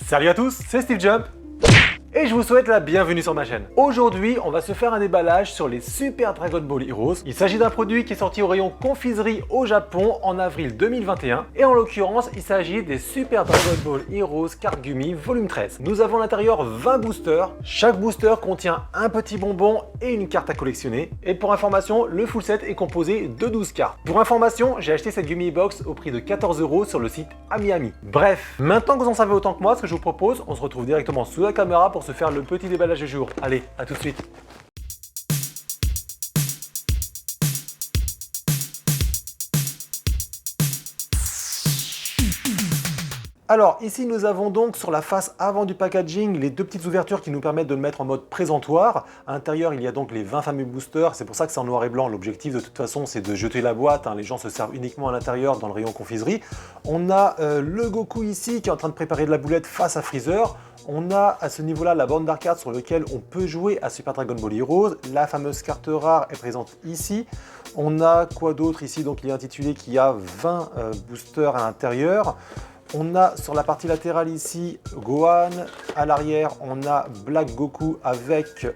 Salut à tous, c'est Steve Jump et je vous souhaite la bienvenue sur ma chaîne. Aujourd'hui, on va se faire un déballage sur les Super Dragon Ball Heroes. Il s'agit d'un produit qui est sorti au rayon confiserie au Japon en avril 2021 et en l'occurrence, il s'agit des Super Dragon Ball Heroes Card Gummy volume 13. Nous avons à l'intérieur 20 boosters. Chaque booster contient un petit bonbon et une carte à collectionner. Et pour information, le full set est composé de 12 cartes. Pour information, j'ai acheté cette Gummy Box au prix de 14 € sur le site AmiAmi. Bref, maintenant que vous en savez autant que moi, ce que je vous propose, on se retrouve directement sous la caméra pour se faire le petit déballage du jour. Allez, à tout de suite. Alors ici nous avons donc sur la face avant du packaging les deux petites ouvertures qui nous permettent de le mettre en mode présentoir. À l'intérieur il y a donc les 20 fameux boosters, c'est pour ça que c'est en noir et blanc. L'objectif de toute façon c'est de jeter la boîte, les gens se servent uniquement à l'intérieur dans le rayon confiserie. On a le Goku ici qui est en train de préparer de la boulette face à Freezer. On a à ce niveau-là la bande d'arcade sur laquelle on peut jouer à Super Dragon Ball Heroes. La fameuse carte rare est présente ici. On a quoi d'autre ici? Donc il est intitulé qu'il y a 20 boosters à l'intérieur. On a sur la partie latérale ici Gohan, à l'arrière on a Black Goku avec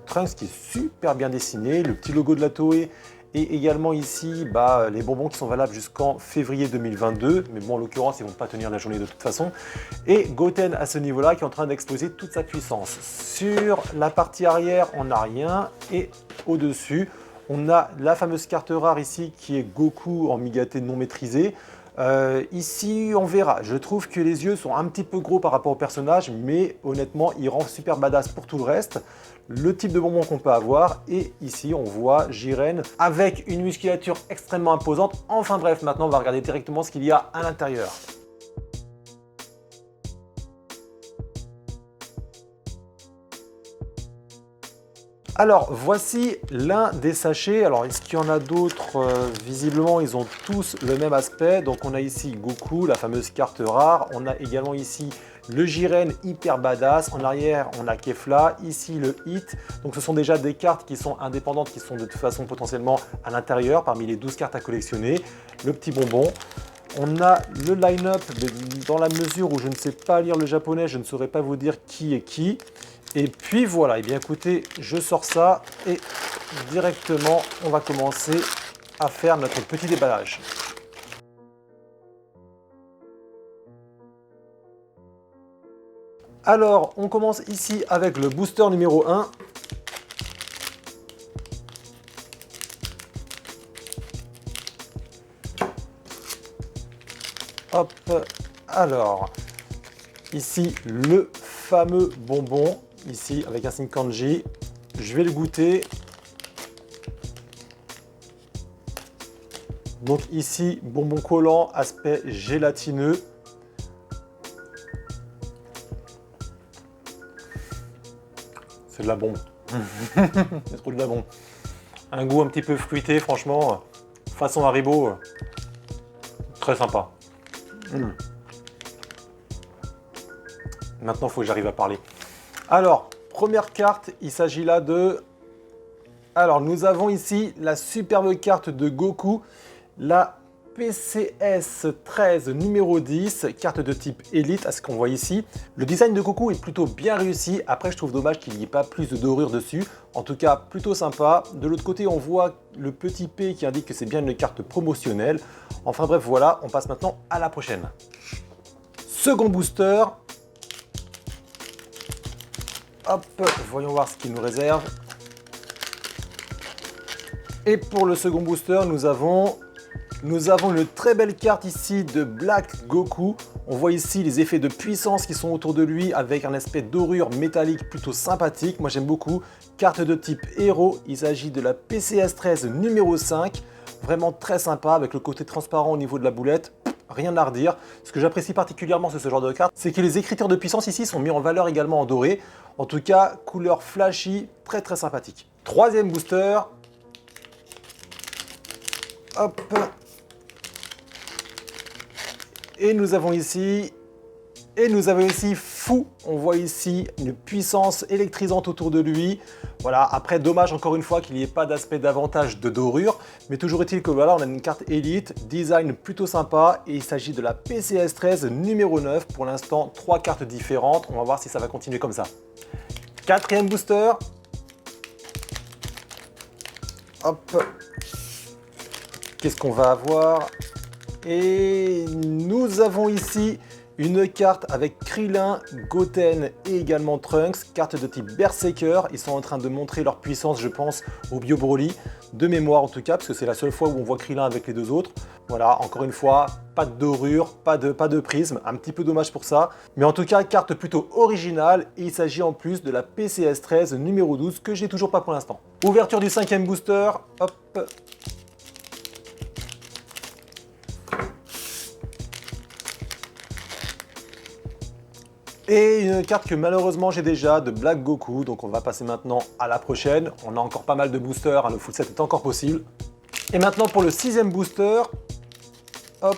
Trunks qui est super bien dessiné, le petit logo de la Toei et également ici les bonbons qui sont valables jusqu'en février 2022, mais bon en l'occurrence ils ne vont pas tenir la journée de toute façon, et Goten à ce niveau-là qui est en train d'exploser toute sa puissance. Sur la partie arrière on n'a rien et au-dessus on a la fameuse carte rare ici qui est Goku en Migaté non maîtrisé. Ici on verra, je trouve que les yeux sont un petit peu gros par rapport au personnage, mais honnêtement il rend super badass pour tout le reste. Le type de bonbon qu'on peut avoir, et ici on voit Jiren avec une musculature extrêmement imposante. Enfin bref, maintenant on va regarder directement ce qu'il y a à l'intérieur. Alors voici l'un des sachets. Alors est-ce qu'il y en a d'autres? Visiblement ils ont tous le même aspect. Donc on a ici Goku, la fameuse carte rare. On a également ici le Jiren hyper badass. En arrière on a Kefla, ici le Hit. Donc ce sont déjà des cartes qui sont indépendantes, qui sont de toute façon potentiellement à l'intérieur parmi les 12 cartes à collectionner. Le petit bonbon. On a le line-up, dans la mesure où je ne sais pas lire le japonais, je ne saurais pas vous dire qui est qui. Et puis voilà, et bien écoutez, je sors ça et directement on va commencer à faire notre petit déballage. Alors, on commence ici avec le booster numéro 1. Hop, alors, ici le fameux bonbon. Ici avec un signe kanji, je vais le goûter. Donc ici bonbon collant, aspect gélatineux. C'est de la bombe. C'est trop de la bombe. Un goût un petit peu fruité, franchement, façon Haribo, très sympa. Maintenant, il faut que j'arrive à parler. Alors, première carte, il s'agit là de... Alors, nous avons ici la superbe carte de Goku, la PCS 13 numéro 10, carte de type élite, à ce qu'on voit ici. Le design de Goku est plutôt bien réussi. Après, je trouve dommage qu'il n'y ait pas plus de dorure dessus. En tout cas, plutôt sympa. De l'autre côté, on voit le petit P qui indique que c'est bien une carte promotionnelle. Enfin bref, voilà, on passe maintenant à la prochaine. Second booster. Hop, voyons voir ce qu'il nous réserve. Et pour le second booster, nous avons une très belle carte ici de Black Goku. On voit ici les effets de puissance qui sont autour de lui avec un aspect dorure métallique plutôt sympathique. Moi j'aime beaucoup. Carte de type héros, il s'agit de la PCS 13 numéro 5. Vraiment très sympa avec le côté transparent au niveau de la boulette. Rien à redire. Ce que j'apprécie particulièrement sur ce genre de carte, c'est que les écritures de puissance ici sont mis en valeur également en doré. En tout cas, couleur flashy, très très sympathique. Troisième booster. Hop. Et nous avons ici Fou. On voit ici une puissance électrisante autour de lui. Voilà, après dommage encore une fois qu'il n'y ait pas d'aspect davantage de dorure, Mais toujours est-il que voilà, on a une carte Elite, design plutôt sympa, et il s'agit de la PCS 13 numéro 9. Pour l'instant, 3 cartes différentes. On va voir si ça va continuer comme ça. Quatrième booster. Hop. Qu'est-ce qu'on va avoir? Et nous avons ici une carte avec Krillin, Goten et également Trunks, carte de type Berserker. Ils sont en train de montrer leur puissance, je pense, au Bio Broly, de mémoire en tout cas, parce que c'est la seule fois où on voit Krillin avec les deux autres. Voilà, encore une fois, pas de dorure, pas de prisme, un petit peu dommage pour ça. Mais en tout cas, carte plutôt originale, et il s'agit en plus de la PCS 13 numéro 12, que j'ai toujours pas pour l'instant. Ouverture du 5e booster, hop. Et une carte que malheureusement j'ai déjà de Black Goku, donc on va passer maintenant à la prochaine. On a encore pas mal de boosters, hein, le full set est encore possible. Et maintenant pour le 6e booster, hop.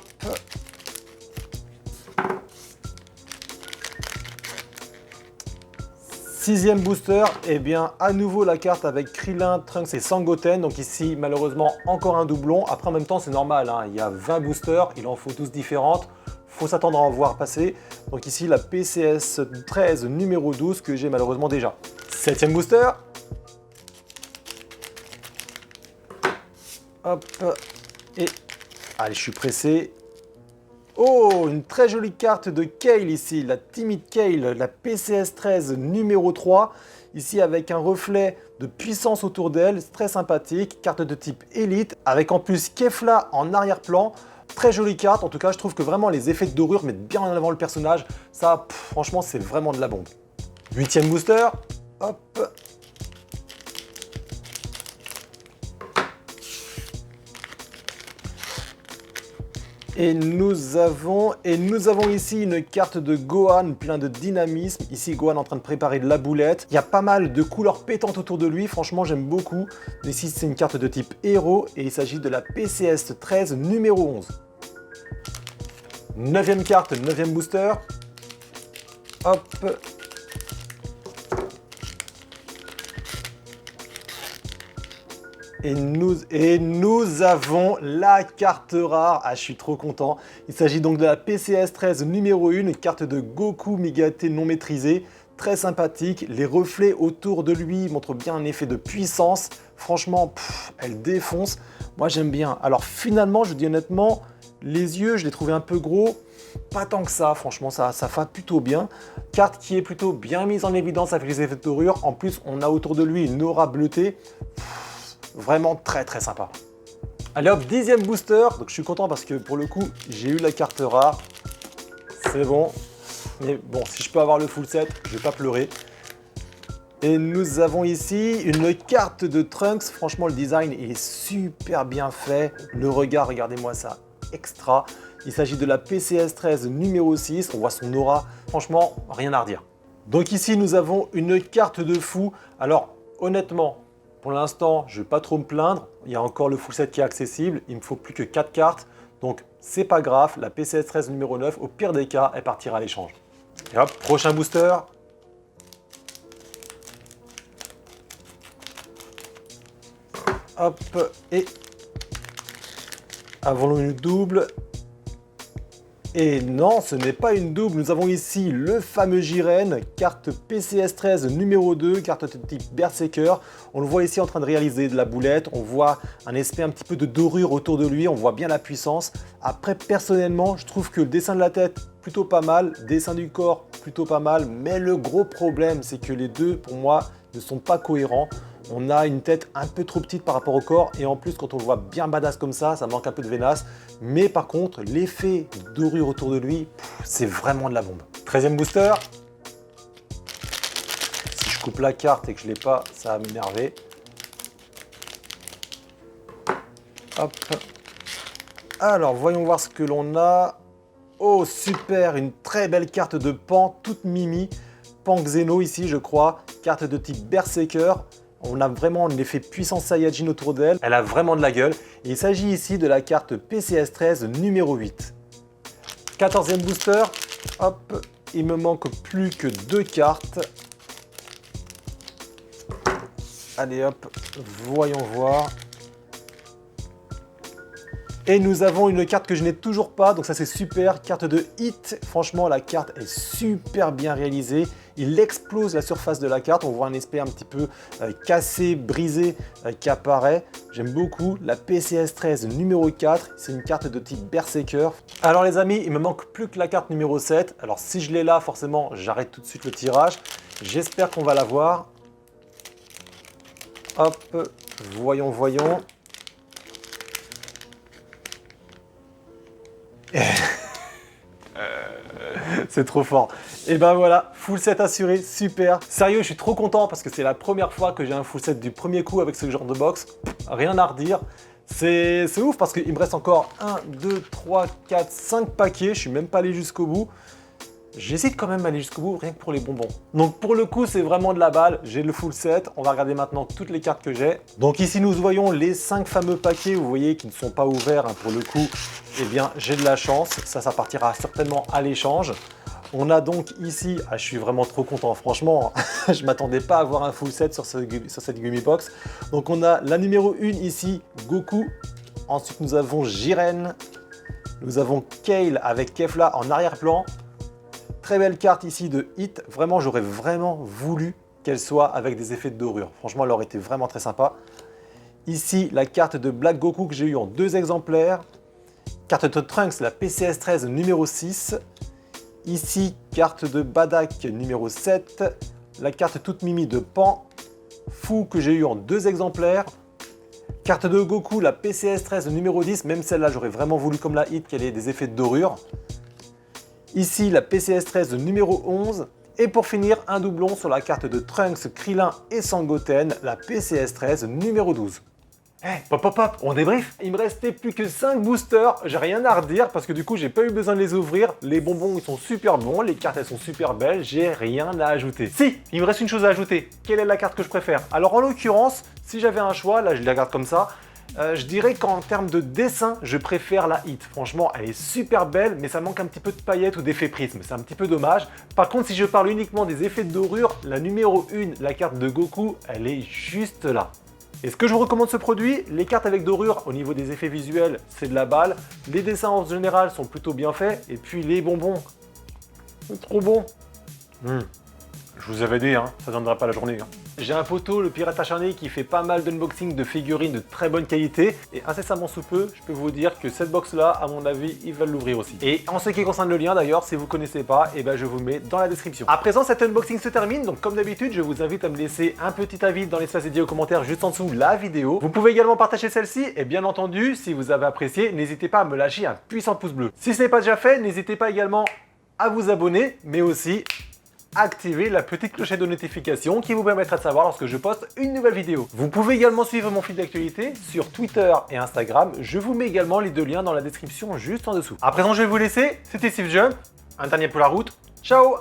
Sixième booster, et bien à nouveau la carte avec Krillin, Trunks et Sangoten. Donc ici malheureusement encore un doublon. Après en même temps c'est normal, hein, il y a 20 boosters, il en faut 12 différentes. Faut s'attendre à en voir passer. Donc ici la PCS 13 numéro 12 que j'ai malheureusement déjà. 7e booster. Hop. Et allez, je suis pressé. Oh, une très jolie carte de Kale ici, la Timid Kale, la PCS 13 numéro 3. Ici avec un reflet de puissance autour d'elle, très sympathique. Carte de type Elite, avec en plus Kefla en arrière-plan. Très jolie carte, en tout cas je trouve que vraiment les effets de dorure mettent bien en avant le personnage. Ça, franchement, c'est vraiment de la bombe. 8e booster, hop. Et nous avons ici une carte de Gohan plein de dynamisme. Ici, Gohan en train de préparer de la boulette. Il y a pas mal de couleurs pétantes autour de lui. Franchement, j'aime beaucoup. Ici, c'est une carte de type héros et il s'agit de la PCS 13 numéro 11. 9e carte, 9e booster. Hop. Et nous avons la carte rare. Ah, je suis trop content. Il s'agit donc de la PCS 13 numéro 1, une carte de Goku Migaté non maîtrisée. Très sympathique. Les reflets autour de lui montrent bien un effet de puissance. Franchement, elle défonce. Moi, j'aime bien. Alors finalement, je dis honnêtement, les yeux, je les trouvais un peu gros. Pas tant que ça, franchement, ça va plutôt bien. Carte qui est plutôt bien mise en évidence avec les effets de dorure. En plus, on a autour de lui une aura bleutée. Vraiment très très sympa. Allez hop, 10e booster. Donc je suis content parce que pour le coup, j'ai eu la carte rare. C'est bon. Mais bon, si je peux avoir le full set, je vais pas pleurer. Et nous avons ici une carte de Trunks. Franchement, le design est super bien fait. Le regard, regardez-moi ça, extra. Il s'agit de la PCS 13 numéro 6. On voit son aura. Franchement, rien à redire. Donc ici, nous avons une carte de fou. Alors, honnêtement, pour l'instant, je ne vais pas trop me plaindre. Il y a encore le full set qui est accessible. Il me faut plus que 4 cartes. Donc, c'est pas grave. La PCS 13 numéro 9, au pire des cas, elle partira à l'échange. Et hop, prochain booster. Hop, et avons-nous une double? Et non, ce n'est pas une double. Nous avons ici le fameux Jiren, carte PCS 13 numéro 2, carte de type Berserker. On le voit ici en train de réaliser de la boulette. On voit un aspect un petit peu de dorure autour de lui. On voit bien la puissance. Après, personnellement, je trouve que le dessin de la tête, plutôt pas mal. Dessin du corps, plutôt pas mal. Mais le gros problème, c'est que les deux, pour moi, ne sont pas cohérents. On a une tête un peu trop petite par rapport au corps et en plus quand on le voit bien badass comme ça manque un peu de vénasse. Mais par contre, l'effet de dorure autour de lui, c'est vraiment de la bombe. 13e booster. Si je coupe la carte et que je ne l'ai pas, ça va m'énerver. Hop. Alors, voyons voir ce que l'on a. Oh, super, une très belle carte de Pan, toute mimi. Pan Xeno ici, je crois. Carte de type Berserker. On a vraiment l'effet puissance Saiyajin autour d'elle. Elle a vraiment de la gueule. Et il s'agit ici de la carte PCS 13 numéro 8. 14e booster. Hop, il me manque plus que 2 cartes. Allez hop, voyons voir. Et nous avons une carte que je n'ai toujours pas, donc ça c'est super, carte de hit. Franchement, la carte est super bien réalisée. Il explose la surface de la carte. On voit un aspect un petit peu cassé, brisé qui apparaît. J'aime beaucoup la PCS 13 numéro 4. C'est une carte de type Berserker. Alors les amis, il me manque plus que la carte numéro 7. Alors si je l'ai là, forcément, j'arrête tout de suite le tirage. J'espère qu'on va l'avoir. Hop, voyons. C'est trop fort. Et ben voilà, full set assuré, super. Sérieux, je suis trop content parce que c'est la première fois que j'ai un full set du premier coup avec ce genre de box. Rien à redire. C'est ouf parce qu'il me reste encore 1, 2, 3, 4, 5 paquets. Je suis même pas allé jusqu'au bout. J'hésite quand même à aller jusqu'au bout, rien que pour les bonbons. Donc pour le coup, c'est vraiment de la balle. J'ai le full set. On va regarder maintenant toutes les cartes que j'ai. Donc ici, nous voyons les 5 fameux paquets, vous voyez, qui ne sont pas ouverts pour le coup. Eh bien, j'ai de la chance. Ça partira certainement à l'échange. On a donc ici, je suis vraiment trop content, franchement, je ne m'attendais pas à avoir un full set sur cette Gummy Box. Donc on a la numéro 1 ici, Goku. Ensuite, nous avons Jiren. Nous avons Kale avec Kefla en arrière-plan. Très belle carte ici de Hit. Vraiment, j'aurais vraiment voulu qu'elle soit avec des effets de dorure. Franchement, elle aurait été vraiment très sympa. Ici, la carte de Black Goku que j'ai eu en 2 exemplaires. Carte de Trunks, la PCS 13 numéro 6. Ici, carte de Badak numéro 7. La carte toute mimi de Pan. Fou que j'ai eu en 2 exemplaires. Carte de Goku, la PCS 13 numéro 10. Même celle-là, j'aurais vraiment voulu comme la Hit qu'elle ait des effets de dorure. Ici, la PCS 13 numéro 11. Et pour finir, un doublon sur la carte de Trunks, Krillin et Sangoten, la PCS 13 numéro 12. Hey, pop, on débrief. Il me restait plus que 5 boosters, j'ai rien à redire parce que du coup j'ai pas eu besoin de les ouvrir. Les bonbons ils sont super bons, les cartes elles sont super belles, j'ai rien à ajouter. Si, il me reste une chose à ajouter. Quelle est la carte que je préfère? Alors en l'occurrence, si j'avais un choix, là je la regarde comme ça, je dirais qu'en termes de dessin, je préfère la Hit. Franchement, elle est super belle, mais ça manque un petit peu de paillettes ou d'effets prisme. C'est un petit peu dommage. Par contre, si je parle uniquement des effets de dorure, la numéro 1, la carte de Goku, elle est juste là. Est-ce que je vous recommande ce produit? Les cartes avec dorure, au niveau des effets visuels, c'est de la balle. Les dessins en général sont plutôt bien faits. Et puis les bonbons, c'est trop bon. Je vous avais dit, ça ne donnerait pas la journée. J'ai un poteau, le pirate acharné, qui fait pas mal d'unboxing de figurines de très bonne qualité. Et incessamment sous peu, je peux vous dire que cette box-là, à mon avis, il va l'ouvrir aussi. Et en ce qui concerne le lien d'ailleurs, si vous ne connaissez pas, je vous le mets dans la description. À présent, cet unboxing se termine. Donc comme d'habitude, je vous invite à me laisser un petit avis dans l'espace dédié aux commentaires juste en dessous la vidéo. Vous pouvez également partager celle-ci. Et bien entendu, si vous avez apprécié, n'hésitez pas à me lâcher un puissant pouce bleu. Si ce n'est pas déjà fait, n'hésitez pas également à vous abonner, mais aussi activer la petite clochette de notification qui vous permettra de savoir lorsque je poste une nouvelle vidéo. Vous pouvez également suivre mon fil d'actualité sur Twitter et Instagram. Je vous mets également les 2 liens dans la description juste en dessous. À présent, je vais vous laisser. C'était Steve Jump. Un dernier pour la route. Ciao!